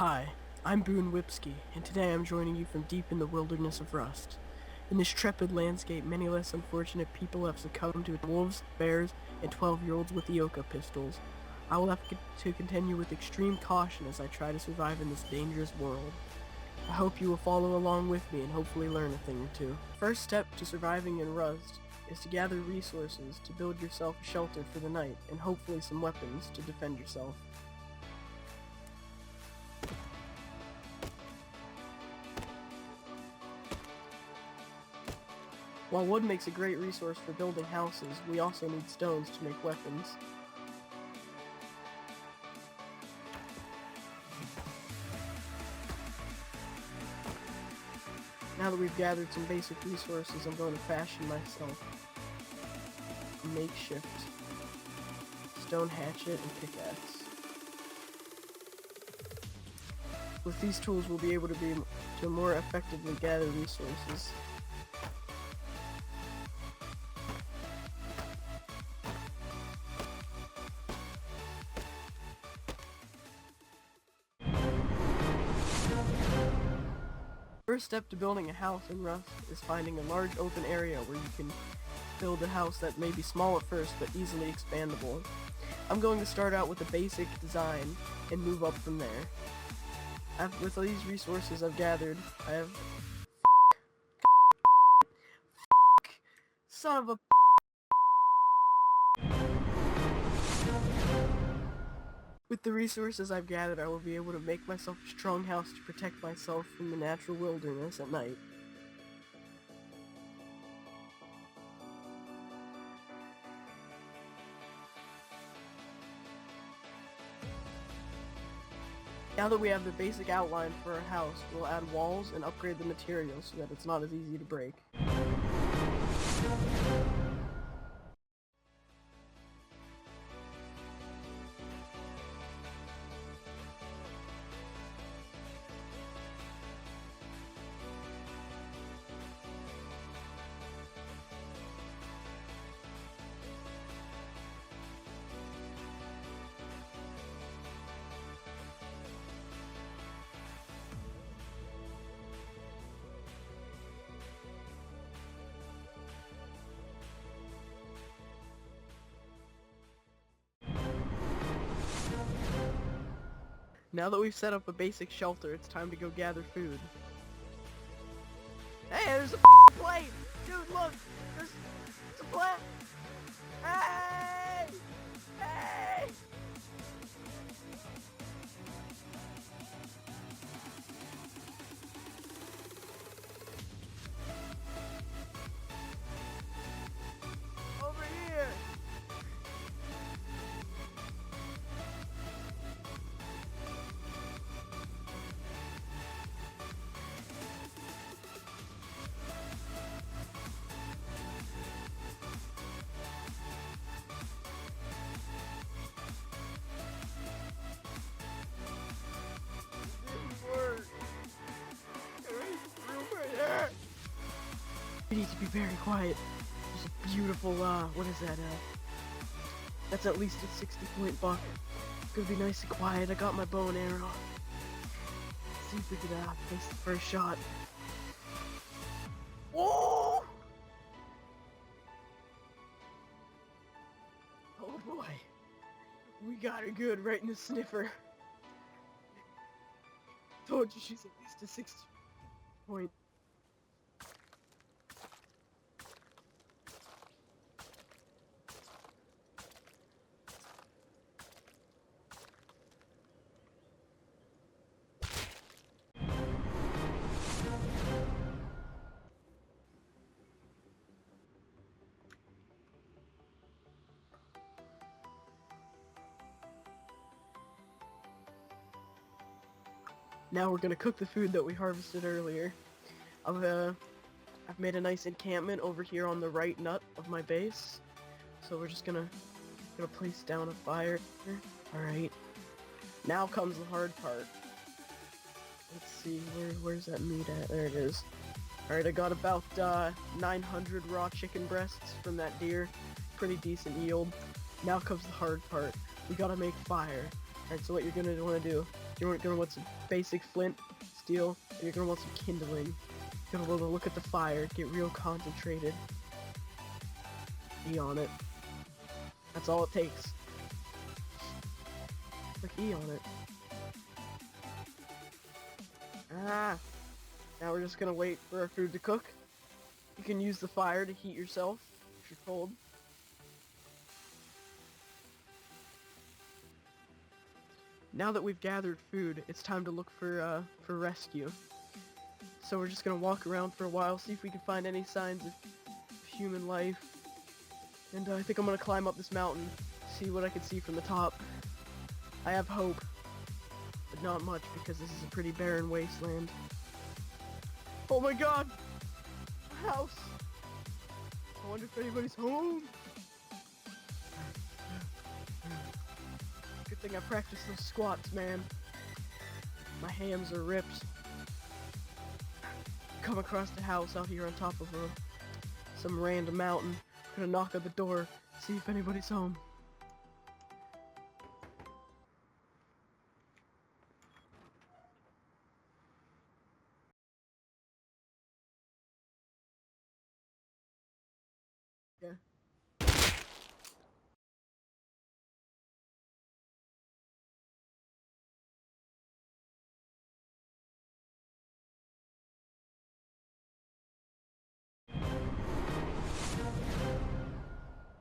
Hi, I'm Boone Whipsky, and today I'm joining you from deep in the wilderness of Rust. In this trepid landscape, many less unfortunate people have succumbed to wolves, bears, and 12-year-olds with Ioka pistols. I will have to continue with extreme caution as I try to survive in this dangerous world. I hope you will follow along with me and hopefully learn a thing or two. First step to surviving in Rust is to gather resources to build yourself a shelter for the night, and hopefully some weapons to defend yourself. While wood makes a great resource for building houses, we also need stones to make weapons. Now that we've gathered some basic resources, I'm going to fashion myself a makeshift stone hatchet and pickaxe. With these tools, we'll be able to more effectively gather resources. First step to building a house in Rust is finding a large open area where you can build a house that may be small at first but easily expandable. I'm going to start out with a basic design and move up from there. With these resources I've gathered, I have son of a With the resources I've gathered, I will be able to make myself a strong house to protect myself from the natural wilderness at night. Now that we have the basic outline for our house, we'll add walls and upgrade the materials so that it's not as easy to break. Now that we've set up a basic shelter, it's time to go gather food. Hey, there's a plate! Dude, look! There's a plate! Hey! Hey! Over here! We need to be very quiet. There's a beautiful, what is that, that's at least a 60-point buck. It's gonna be nice and quiet. I got my bow and arrow. Let's see if we can, place the first shot. Whoa! Oh boy. We got her good right in the sniffer. Told you she's at least a 60 point. Now we're gonna cook the food that we harvested earlier. I've made a nice encampment over here on the right nut of my base. So we're just gonna place down a fire here. Alright. Now comes the hard part. Let's see, where's that meat at? There it is. Alright, I got about 900 raw chicken breasts from that deer. Pretty decent yield. Now comes the hard part. We gotta make fire. Alright, so what you're gonna wanna do You're gonna want some basic flint, steel, and you're gonna want some kindling. You're gonna want to look at the fire, get real concentrated. E on it. That's all it takes. Click E on it. Ah! Now we're just gonna wait for our food to cook. You can use the fire to heat yourself if you're cold. Now that we've gathered food, it's time to look for rescue. So we're just gonna walk around for a while, see if we can find any signs of human life. And I think I'm gonna climb up this mountain, see what I can see from the top. I have hope, but not much because this is a pretty barren wasteland. Oh my god! A house! I wonder if anybody's home! Good thing I practiced those squats, man. My hams are ripped. Come across the house out here on top of some random mountain. Gonna knock on the door, see if anybody's home.